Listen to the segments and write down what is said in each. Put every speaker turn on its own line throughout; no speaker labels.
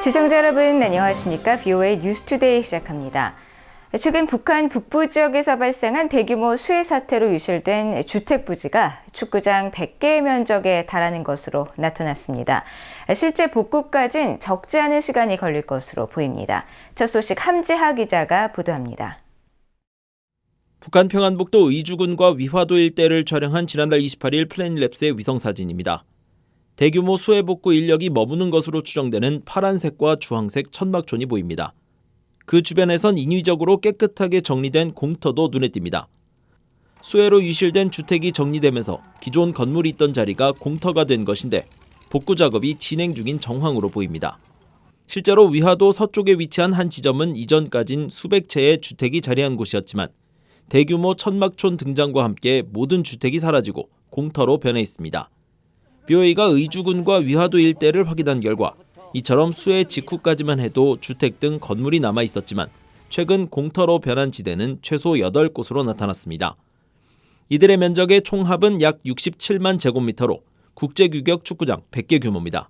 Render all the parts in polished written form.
시청자 여러분 안녕하십니까? VOA 뉴스투데이 시작합니다. 최근 북한 북부 지역에서 발생한 대규모 수해 사태로 유실된 주택 부지가 축구장 100개의 면적에 달하는 것으로 나타났습니다. 실제 복구까지는 적지 않은 시간이 걸릴 것으로 보입니다. 첫 소식 함지하 기자가 보도합니다.
북한 평안북도 의주군과 위화도 일대를 촬영한 지난달 28일 플래닛랩스의 위성사진입니다. 대규모 수해 복구 인력이 머무는 것으로 추정되는 파란색과 주황색 천막촌이 보입니다. 그 주변에선 인위적으로 깨끗하게 정리된 공터도 눈에 띕니다. 수해로 유실된 주택이 정리되면서 기존 건물이 있던 자리가 공터가 된 것인데 복구 작업이 진행 중인 정황으로 보입니다. 실제로 위화도 서쪽에 위치한 한 지점은 이전까진 수백 채의 주택이 자리한 곳이었지만 대규모 천막촌 등장과 함께 모든 주택이 사라지고 공터로 변해 있습니다. BOA가 의주군과 위화도 일대를 확인한 결과 이처럼 수해 직후까지만 해도 주택 등 건물이 남아 있었지만 최근 공터로 변한 지대는 최소 8곳으로 나타났습니다. 이들의 면적의 총합은 약 67만 제곱미터로 국제규격 축구장 100개 규모입니다.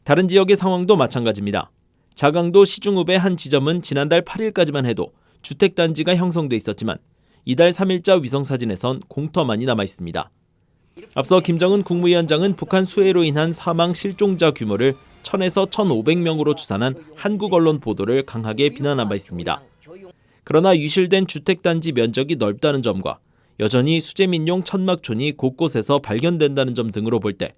다른 지역의 상황도 마찬가지입니다. 자강도 시중읍의 한 지점은 지난달 8일까지만 해도 주택단지가 형성돼 있었지만 이달 3일자 위성사진에선 공터만이 남아 있습니다. 앞서 김정은 국무위원장은 북한 수해로 인한 사망 실종자 규모를 1000에서 1500명으로 추산한 한국 언론 보도를 강하게 비난한 바 있습니다. 그러나 유실된 주택단지 면적이 넓다는 점과 여전히 수재민용 천막촌이 곳곳에서 발견된다는 점 등으로 볼 때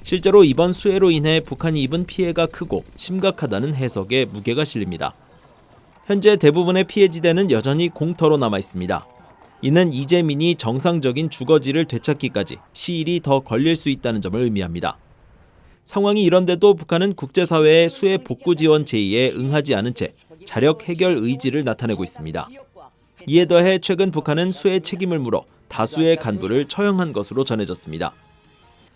실제로 이번 수해로 인해 북한이 입은 피해가 크고 심각하다는 해석에 무게가 실립니다. 현재 대부분의 피해지대는 여전히 공터로 남아 있습니다. 이는 이재민이 정상적인 주거지를 되찾기까지 시일이 더 걸릴 수 있다는 점을 의미합니다. 상황이 이런데도 북한은 국제사회의 수해 복구 지원 제의에 응하지 않은 채 자력 해결 의지를 나타내고 있습니다. 이에 더해 최근 북한은 수해 책임을 물어 다수의 간부를 처형한 것으로 전해졌습니다.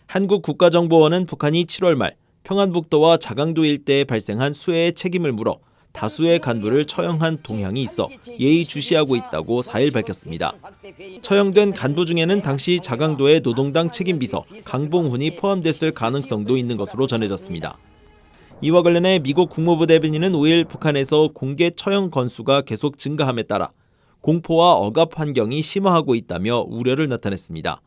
한국국가정보원은 북한이 7월 말 평안북도와 자강도 일대에 발생한 수해의 책임을 물어 다수의 간부를 처형한 동향이 있어 예의주시하고 있다고 4일 밝혔습니다. 처형된 간부 중에는 당시 자강도의 노동당 책임비서 강봉훈이 포함됐을 가능성도 있는 것으로 전해졌습니다. 이와 관련해 미국 국무부 대변인은 5일 북한에서 공개 처형 건수가 계속 증가함에 따라 공포와 억압 환경이 심화하고 있다며 우려를 나타냈습니다.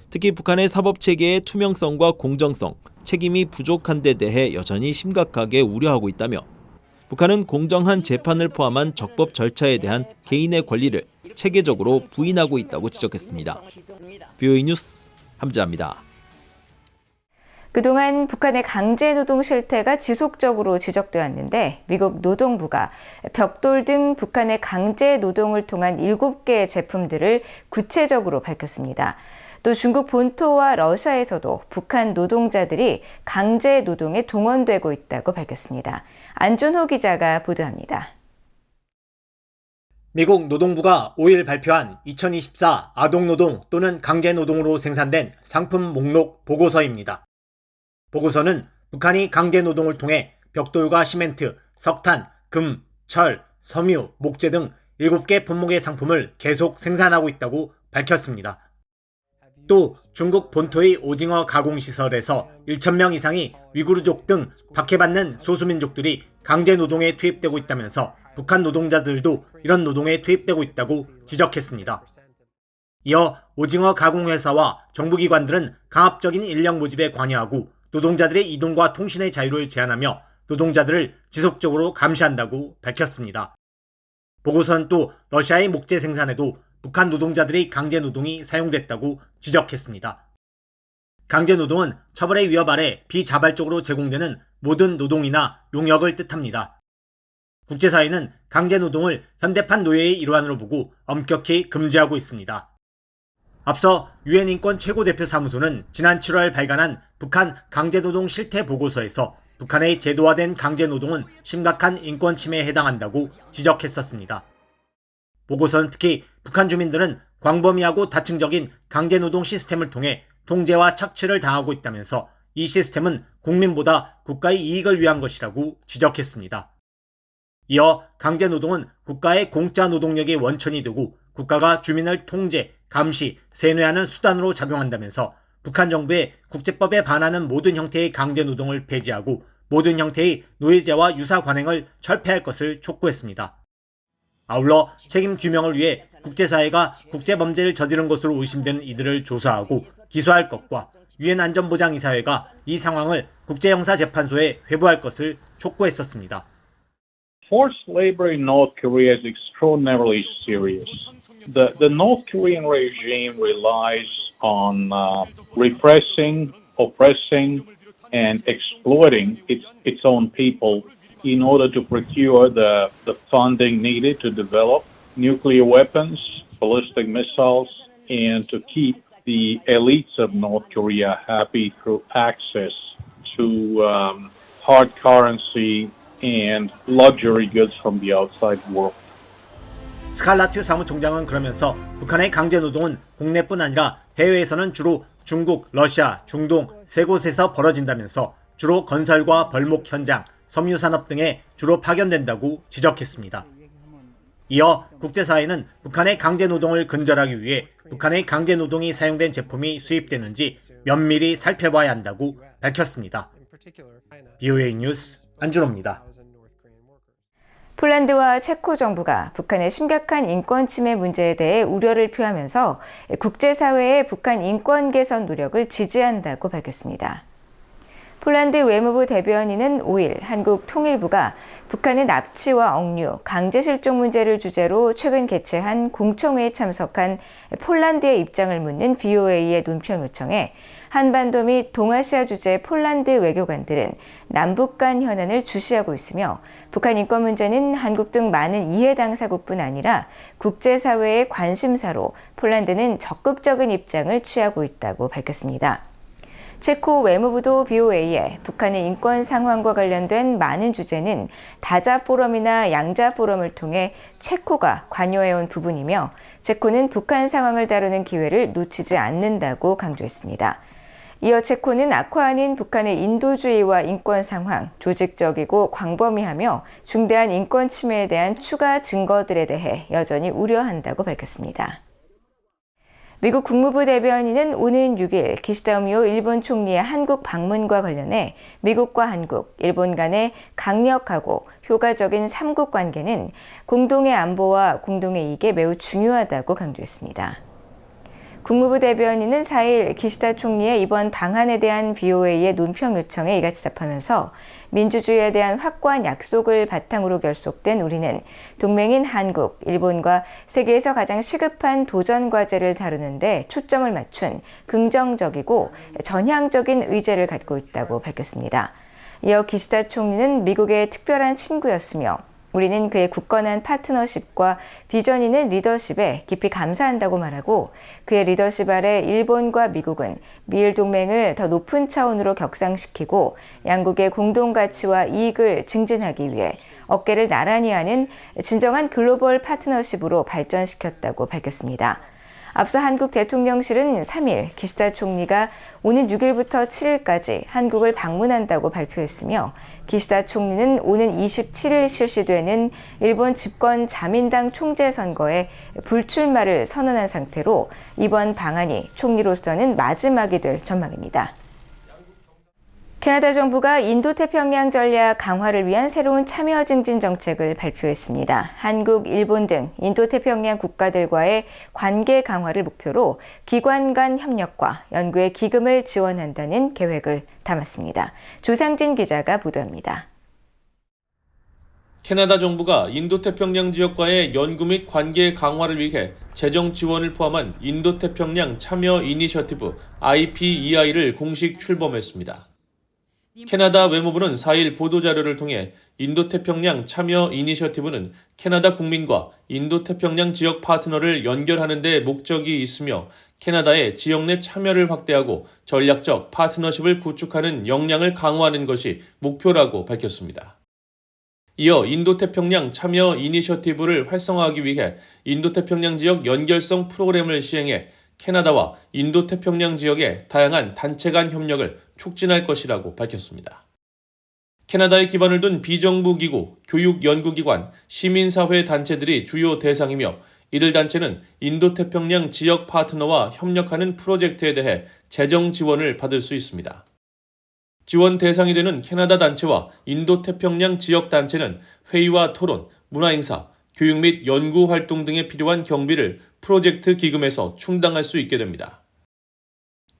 특히 북한의 사법체계의 투명성과 공정성, 책임이 부족한 데 대해 여전히 심각하게 우려하고 있다며 북한은 공정한 재판을 포함한 적법 절차에 대한 개인의 권리를 체계적으로 부인하고 있다고 지적했습니다. VOA 뉴스 함지하입니다.
그동안 북한의 강제노동 실태가 지속적으로 지적되었는데 미국 노동부가 벽돌 등 북한의 강제노동을 통한 7개의 제품들을 구체적으로 밝혔습니다. 또 중국 본토와 러시아에서도 북한 노동자들이 강제노동에 동원되고 있다고 밝혔습니다. 안준호 기자가 보도합니다.
미국 노동부가 5일 발표한 2024 아동노동 또는 강제노동으로 생산된 상품 목록 보고서입니다. 보고서는 북한이 강제노동을 통해 벽돌과 시멘트, 석탄, 금, 철, 섬유, 목재 등 7개 품목의 상품을 계속 생산하고 있다고 밝혔습니다. 또 중국 본토의 오징어 가공시설에서 1,000명 이상이 위구르족 등 박해받는 소수민족들이 강제노동에 투입되고 있다면서 북한 노동자들도 이런 노동에 투입되고 있다고 지적했습니다. 이어 오징어 가공회사와 정부기관들은 강압적인 인력 모집에 관여하고 노동자들의 이동과 통신의 자유를 제한하며 노동자들을 지속적으로 감시한다고 밝혔습니다. 보고서는 또 러시아의 목재 생산에도 북한 노동자들의 강제노동이 사용됐다고 지적했습니다. 강제노동은 처벌의 위협 아래 비자발적으로 제공되는 모든 노동이나 용역을 뜻합니다. 국제사회는 강제노동을 현대판 노예의 일환으로 보고 엄격히 금지하고 있습니다. 앞서 유엔 인권 최고대표 사무소는 지난 7월 발간한 북한 강제노동 실태 보고서에서 북한의 제도화된 강제노동은 심각한 인권 침해에 해당한다고 지적했었습니다. 보고서는 특히 북한 주민들은 광범위하고 다층적인 강제노동 시스템을 통해 통제와 착취를 당하고 있다면서 이 시스템은 국민보다 국가의 이익을 위한 것이라고 지적했습니다. 이어 강제노동은 국가의 공짜 노동력의 원천이 되고 국가가 주민을 통제, 감시, 세뇌하는 수단으로 작용한다면서 북한 정부의 국제법에 반하는 모든 형태의 강제노동을 폐지하고 모든 형태의 노예제와 유사 관행을 철폐할 것을 촉구했습니다. 아울러 책임 규명을 위해 국제사회가 국제범죄를 저지른 것으로 의심되는 이들을 조사하고 기소할 것과 유엔 안전보장이사회가 이 상황을 국제형사재판소에 회부할 것을 촉구했었습니다.
Forced labor in North Korea is extraordinarily serious. The North Korean regime relies on repressing, oppressing, and exploiting its own people in order to procure the funding needed to develop nuclear weapons, ballistic missiles, and to keep the elites of North Korea happy through access to hard currency and luxury goods from the outside world.
스칼라튜 사무총장은 그러면서 북한의 강제노동은 국내뿐 아니라 해외에서는 주로 중국, 러시아, 중동 세 곳에서 벌어진다면서 주로 건설과 벌목 현장, 섬유산업 등에 주로 파견된다고 지적했습니다. 이어 국제사회는 북한의 강제노동을 근절하기 위해 북한의 강제노동이 사용된 제품이 수입되는지 면밀히 살펴봐야 한다고 밝혔습니다. BOA 뉴스 안준호입니다.
폴란드와 체코 정부가 북한의 심각한 인권 침해 문제에 대해 우려를 표하면서 국제사회의 북한 인권 개선 노력을 지지한다고 밝혔습니다. 폴란드 외무부 대변인은 5일 한국 통일부가 북한의 납치와 억류, 강제실종 문제를 주제로 최근 개최한 공청회에 참석한 폴란드의 입장을 묻는 VOA의 논평 요청에 한반도 및 동아시아 주재 폴란드 외교관들은 남북 간 현안을 주시하고 있으며 북한 인권 문제는 한국 등 많은 이해 당사국뿐 아니라 국제사회의 관심사로 폴란드는 적극적인 입장을 취하고 있다고 밝혔습니다. 체코 외무부도 VOA에 북한의 인권 상황과 관련된 많은 주제는 다자 포럼이나 양자 포럼을 통해 체코가 관여해온 부분이며 체코는 북한 상황을 다루는 기회를 놓치지 않는다고 강조했습니다. 이어 체코는 악화하는 북한의 인도주의와 인권 상황, 조직적이고 광범위하며 중대한 인권 침해에 대한 추가 증거들에 대해 여전히 우려한다고 밝혔습니다. 미국 국무부 대변인은 오는 6일 기시다 우미오 일본 총리의 한국 방문과 관련해 미국과 한국, 일본 간의 강력하고 효과적인 삼국 관계는 공동의 안보와 공동의 이익에 매우 중요하다고 강조했습니다. 국무부 대변인은 4일 기시다 총리의 이번 방한에 대한 VOA의 논평 요청에 이같이 답하면서 민주주의에 대한 확고한 약속을 바탕으로 결속된 우리는 동맹인 한국, 일본과 세계에서 가장 시급한 도전 과제를 다루는 데 초점을 맞춘 긍정적이고 전향적인 의제를 갖고 있다고 밝혔습니다. 이어 기시다 총리는 미국의 특별한 친구였으며 우리는 그의 굳건한 파트너십과 비전 있는 리더십에 깊이 감사한다고 말하고 그의 리더십 아래 일본과 미국은 미일 동맹을 더 높은 차원으로 격상시키고 양국의 공동 가치와 이익을 증진하기 위해 어깨를 나란히 하는 진정한 글로벌 파트너십으로 발전시켰다고 밝혔습니다. 앞서 한국 대통령실은 3일 기시다 총리가 오는 6일부터 7일까지 한국을 방문한다고 발표했으며 기시다 총리는 오는 27일 실시되는 일본 집권 자민당 총재 선거에 불출마를 선언한 상태로 이번 방한이 총리로서는 마지막이 될 전망입니다. 캐나다 정부가 인도태평양 전략 강화를 위한 새로운 참여 증진 정책을 발표했습니다. 한국, 일본 등 인도태평양 국가들과의 관계 강화를 목표로 기관 간 협력과 연구에 기금을 지원한다는 계획을 담았습니다. 조상진 기자가 보도합니다.
캐나다 정부가 인도태평양 지역과의 연구 및 관계 강화를 위해 재정 지원을 포함한 인도태평양 참여 이니셔티브 IPEI를 공식 출범했습니다. 캐나다 외무부는 4일 보도자료를 통해 인도태평양 참여 이니셔티브는 캐나다 국민과 인도태평양 지역 파트너를 연결하는 데 목적이 있으며 캐나다의 지역 내 참여를 확대하고 전략적 파트너십을 구축하는 역량을 강화하는 것이 목표라고 밝혔습니다. 이어 인도태평양 참여 이니셔티브를 활성화하기 위해 인도태평양 지역 연결성 프로그램을 시행해 캐나다와 인도태평양 지역의 다양한 단체 간 협력을 촉진할 것이라고 밝혔습니다. 캐나다에 기반을 둔 비정부 기구, 교육연구기관, 시민사회 단체들이 주요 대상이며 이들 단체는 인도태평양 지역 파트너와 협력하는 프로젝트에 대해 재정 지원을 받을 수 있습니다.
지원 대상이 되는 캐나다 단체와 인도태평양 지역 단체는 회의와 토론, 문화행사, 교육 및 연구 활동 등에 필요한 경비를 프로젝트 기금에서 충당할 수 있게 됩니다.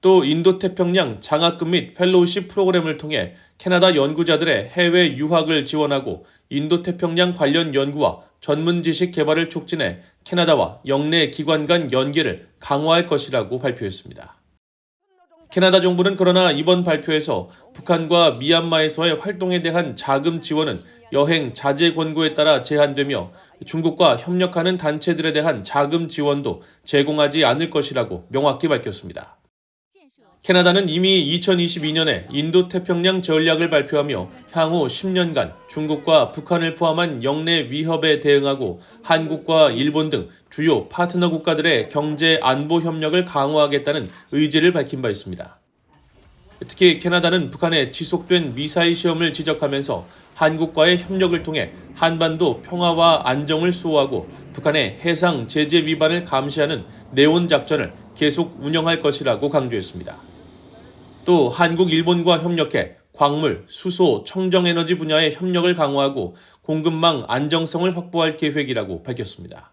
또 인도태평양 장학금 및 펠로우십 프로그램을 통해 캐나다 연구자들의 해외 유학을 지원하고 인도태평양 관련 연구와 전문 지식 개발을 촉진해 캐나다와 영내 기관 간 연계를 강화할 것이라고 발표했습니다. 캐나다 정부는 그러나 이번 발표에서 북한과 미얀마에서의 활동에 대한 자금 지원은 여행 자제 권고에 따라 제한되며 중국과 협력하는 단체들에 대한 자금 지원도 제공하지 않을 것이라고 명확히 밝혔습니다. 캐나다는 이미 2022년에 인도태평양 전략을 발표하며 향후 10년간 중국과 북한을 포함한 영내 위협에 대응하고 한국과 일본 등 주요 파트너 국가들의 경제 안보 협력을 강화하겠다는 의지를 밝힌 바 있습니다. 특히 캐나다는 북한의 지속된 미사일 시험을 지적하면서 한국과의 협력을 통해 한반도 평화와 안정을 수호하고 북한의 해상 제재 위반을 감시하는 네온 작전을 계속 운영할 것이라고 강조했습니다. 또 한국, 일본과 협력해 광물, 수소, 청정에너지 분야의 협력을 강화하고 공급망 안정성을 확보할 계획이라고 밝혔습니다.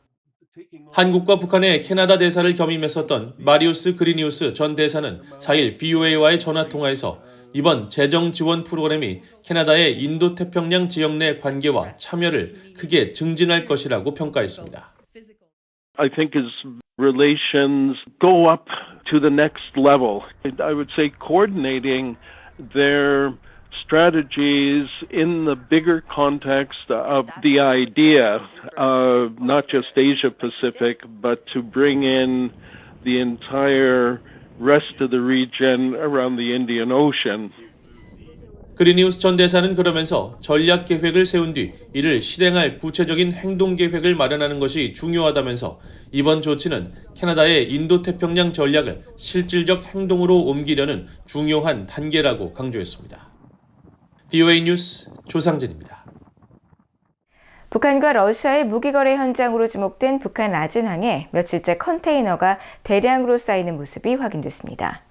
한국과 북한의 캐나다 대사를 겸임했었던 마리우스 그리니우스 전 대사는 4일 VOA와의 전화통화에서 이번 재정 지원 프로그램이 캐나다의 인도태평양 지역 내 관계와 참여를 크게 증진할 것이라고 평가했습니다.
I think as relations go up to the next level, I would say coordinating their strategies in the bigger context of the idea of not just Asia Pacific, but to bring in the entire rest of the region around the Indian Ocean.
그리니우스 전 대사는 그러면서 전략 계획을 세운 뒤 이를 실행할 구체적인 행동 계획을 마련하는 것이 중요하다면서 이번 조치는 캐나다의 인도태평양 전략을 실질적 행동으로 옮기려는 중요한 단계라고 강조했습니다. VOA 뉴스 조상진입니다.
북한과 러시아의 무기거래 현장으로 지목된 북한 라진항에 며칠째 컨테이너가 대량으로 쌓이는 모습이 확인됐습니다.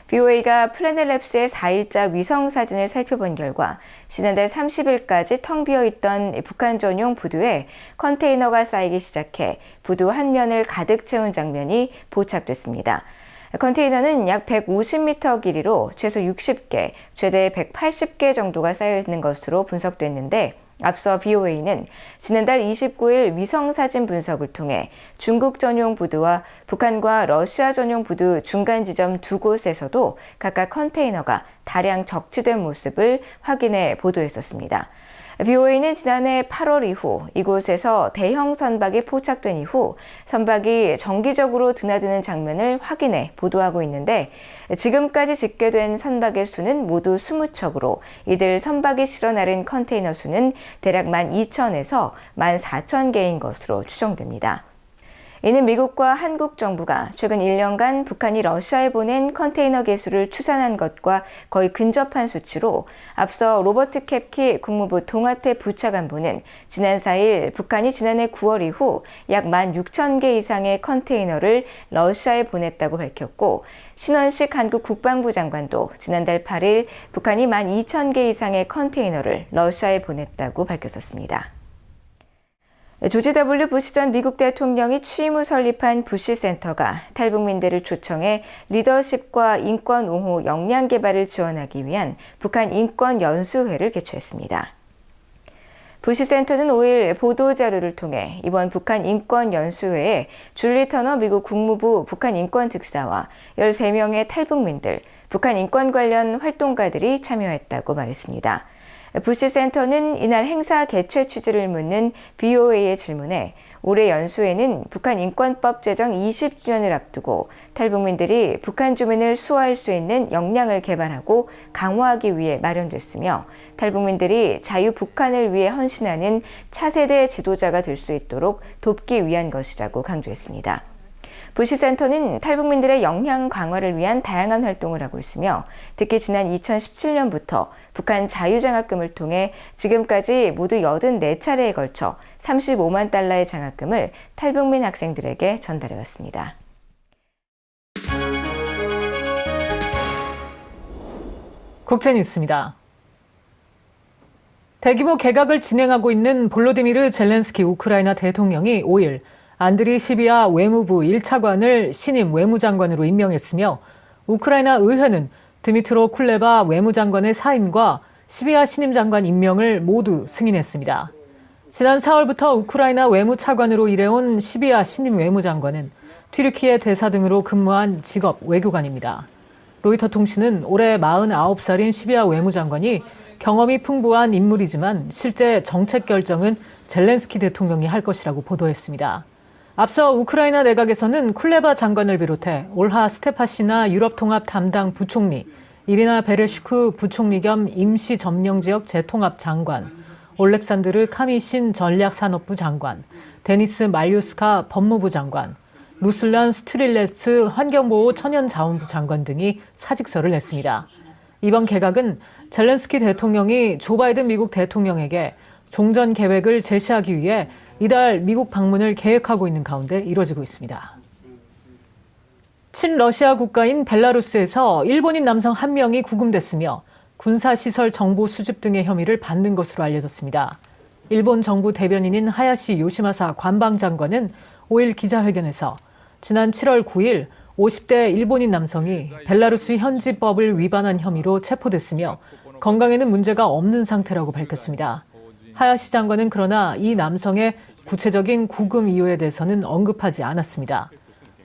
VOA가 플래닛랩스의 4일자 위성 사진을 살펴본 결과 지난달 30일까지 텅 비어있던 북한 전용 부두에 컨테이너가 쌓이기 시작해 부두 한 면을 가득 채운 장면이 포착됐습니다. 컨테이너는 약 150m 길이로 최소 60개, 최대 180개 정도가 쌓여 있는 것으로 분석됐는데 앞서 VOA는 지난달 29일 위성사진 분석을 통해 중국 전용 부두와 북한과 러시아 전용 부두 중간 지점 두 곳에서도 각각 컨테이너가 다량 적치된 모습을 확인해 보도했었습니다. VOA는 지난해 8월 이후 이곳에서 대형 선박이 포착된 이후 선박이 정기적으로 드나드는 장면을 확인해 보도하고 있는데 지금까지 집계된 선박의 수는 모두 20척으로 이들 선박이 실어 나른 컨테이너 수는 대략 12,000에서 14,000개인 것으로 추정됩니다. 이는 미국과 한국 정부가 최근 1년간 북한이 러시아에 보낸 컨테이너 개수를 추산한 것과 거의 근접한 수치로 앞서 로버트 캡키 국무부 동아태 부차관보는 지난 4일 북한이 지난해 9월 이후 약 16,000개 이상의 컨테이너를 러시아에 보냈다고 밝혔고 신원식 한국 국방부 장관도 지난달 8일 북한이 12,000개 이상의 컨테이너를 러시아에 보냈다고 밝혔었습니다. 조지 W. 부시 전 미국 대통령이 취임 후 설립한 부시 센터가 탈북민들을 초청해 리더십과 인권 옹호 역량 개발을 지원하기 위한 북한 인권 연수회를 개최했습니다. 부시 센터는 5일 보도자료를 통해 이번 북한 인권 연수회에 줄리 터너 미국 국무부 북한 인권 특사와 13명의 탈북민들, 북한 인권 관련 활동가들이 참여했다고 말했습니다. 부시 센터는 이날 행사 개최 취지를 묻는 VOA의 질문에 올해 연수회는 북한 인권법 제정 20주년을 앞두고 탈북민들이 북한 주민을 수호할 수 있는 역량을 개발하고 강화하기 위해 마련됐으며 탈북민들이 자유 북한을 위해 헌신하는 차세대 지도자가 될 수 있도록 돕기 위한 것이라고 강조했습니다. 부시센터는 탈북민들의 역량 강화를 위한 다양한 활동을 하고 있으며 특히 지난 2017년부터 북한 자유장학금을 통해 지금까지 모두 84차례에 걸쳐 35만 달러의 장학금을 탈북민 학생들에게 전달해왔습니다.
국제뉴스입니다. 대규모 개각을 진행하고 있는 볼로디미르 젤렌스키 우크라이나 대통령이 5일 안드리 시비아 외무부 1차관을 신임 외무장관으로 임명했으며 우크라이나 의회는 드미트로 쿨레바 외무장관의 사임과 시비아 신임 장관 임명을 모두 승인했습니다. 지난 4월부터 우크라이나 외무차관으로 일해온 시비아 신임 외무장관은 튀르키예 대사 등으로 근무한 직업 외교관입니다. 로이터 통신은 올해 49살인 시비아 외무장관이 경험이 풍부한 인물이지만 실제 정책 결정은 젤렌스키 대통령이 할 것이라고 보도했습니다. 앞서 우크라이나 내각에서는 쿨레바 장관을 비롯해 올하 스테파시나 유럽통합 담당 부총리, 이리나 베레슈크 부총리 겸 임시 점령지역 재통합 장관, 올렉산드르 카미신 전략산업부 장관, 데니스 말류스카 법무부 장관, 루슬란 스트릴레츠 환경보호 천연자원부 장관 등이 사직서를 냈습니다. 이번 개각은 젤렌스키 대통령이 조 바이든 미국 대통령에게 종전 계획을 제시하기 위해 이달 미국 방문을 계획하고 있는 가운데 이뤄지고 있습니다. 친러시아 국가인 벨라루스에서 일본인 남성 1명이 구금됐으며 군사시설 정보 수집 등의 혐의를 받는 것으로 알려졌습니다. 일본 정부 대변인인 하야시 요시마사 관방장관은 5일 기자회견에서 지난 7월 9일 50대 일본인 남성이 벨라루스 현지법을 위반한 혐의로 체포됐으며 건강에는 문제가 없는 상태라고 밝혔습니다. 하야시 장관은 그러나 이 남성의 구체적인 구금 이유에 대해서는 언급하지 않았습니다.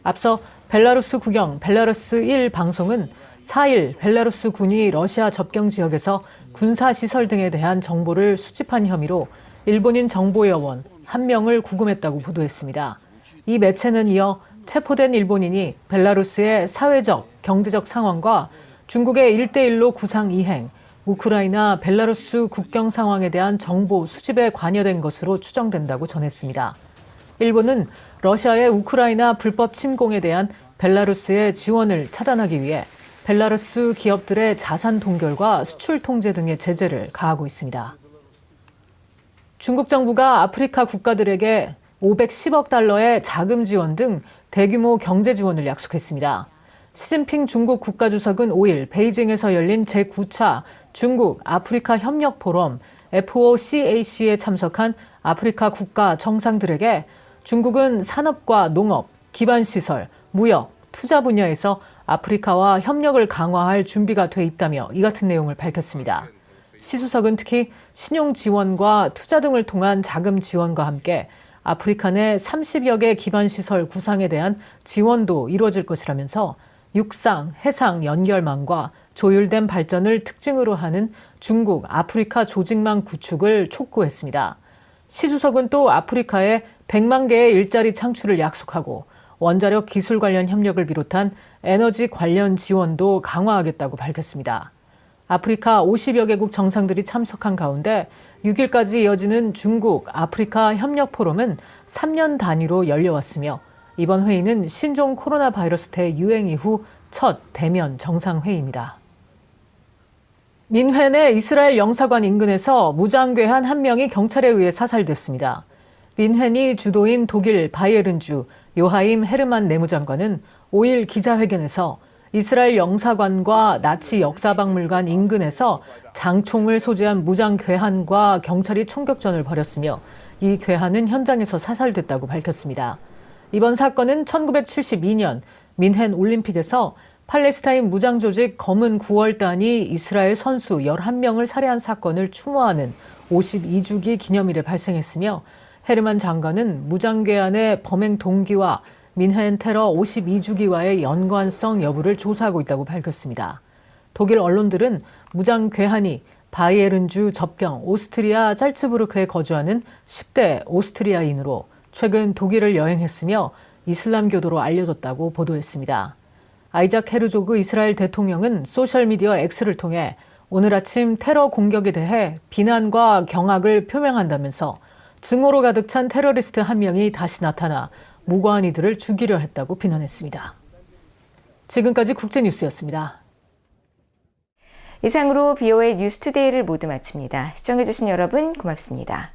앞서 벨라루스 국영 벨라루스 1 방송은 4일 벨라루스 군이 러시아 접경 지역에서 군사시설 등에 대한 정보를 수집한 혐의로 일본인 정보요원 1명을 구금했다고 보도했습니다. 이 매체는 이어 체포된 일본인이 벨라루스의 사회적, 경제적 상황과 중국의 1대1로 구상 이행, 우크라이나, 벨라루스 국경 상황에 대한 정보 수집에 관여된 것으로 추정된다고 전했습니다. 일본은 러시아의 우크라이나 불법 침공에 대한 벨라루스의 지원을 차단하기 위해 벨라루스 기업들의 자산 동결과 수출 통제 등의 제재를 가하고 있습니다. 중국 정부가 아프리카 국가들에게 510억 달러의 자금 지원 등 대규모 경제 지원을 약속했습니다. 시진핑 중국 국가주석은 5일 베이징에서 열린 제9차 중국 아프리카 협력 포럼 FOCAC에 참석한 아프리카 국가 정상들에게 중국은 산업과 농업, 기반시설, 무역, 투자 분야에서 아프리카와 협력을 강화할 준비가 돼 있다며 이 같은 내용을 밝혔습니다. 시 주석은 특히 신용 지원과 투자 등을 통한 자금 지원과 함께 아프리카 내 30여 개 기반시설 구상에 대한 지원도 이루어질 것이라면서 육상, 해상 연결망과 조율된 발전을 특징으로 하는 중국 아프리카 조직망 구축을 촉구했습니다. 시 주석은 또 아프리카에 100만 개의 일자리 창출을 약속하고 원자력 기술 관련 협력을 비롯한 에너지 관련 지원도 강화하겠다고 밝혔습니다. 아프리카 50여 개국 정상들이 참석한 가운데 6일까지 이어지는 중국 아프리카 협력 포럼은 3년 단위로 열려왔으며 이번 회의는 신종 코로나 바이러스 대유행 이후 첫 대면 정상회의입니다. 민헨의 이스라엘 영사관 인근에서 무장괴한 1명이 경찰에 의해 사살됐습니다. 민헨이 주도인 독일 바이에른주 요하임 헤르만 내무장관은 5일 기자회견에서 이스라엘 영사관과 나치 역사박물관 인근에서 장총을 소지한 무장괴한과 경찰이 총격전을 벌였으며 이 괴한은 현장에서 사살됐다고 밝혔습니다. 이번 사건은 1972년 민헨 올림픽에서 팔레스타인 무장조직 검은 9월단이 이스라엘 선수 11명을 살해한 사건을 추모하는 52주기 기념일에 발생했으며 헤르만 장관은 무장괴한의 범행 동기와 민헨 테러 52주기와의 연관성 여부를 조사하고 있다고 밝혔습니다. 독일 언론들은 무장괴한이 바이에른주 접경 오스트리아 짤츠부르크에 거주하는 10대 오스트리아인으로 최근 독일을 여행했으며 이슬람교도로 알려졌다고 보도했습니다. 아이작 헤르조그 이스라엘 대통령은 소셜미디어 X를 통해 오늘 아침 테러 공격에 대해 비난과 경악을 표명한다면서 증오로 가득 찬 테러리스트 1명이 다시 나타나 무고한 이들을 죽이려 했다고 비난했습니다. 지금까지 국제뉴스였습니다.
이상으로 BOA 뉴스투데이를 모두 마칩니다. 시청해주신 여러분 고맙습니다.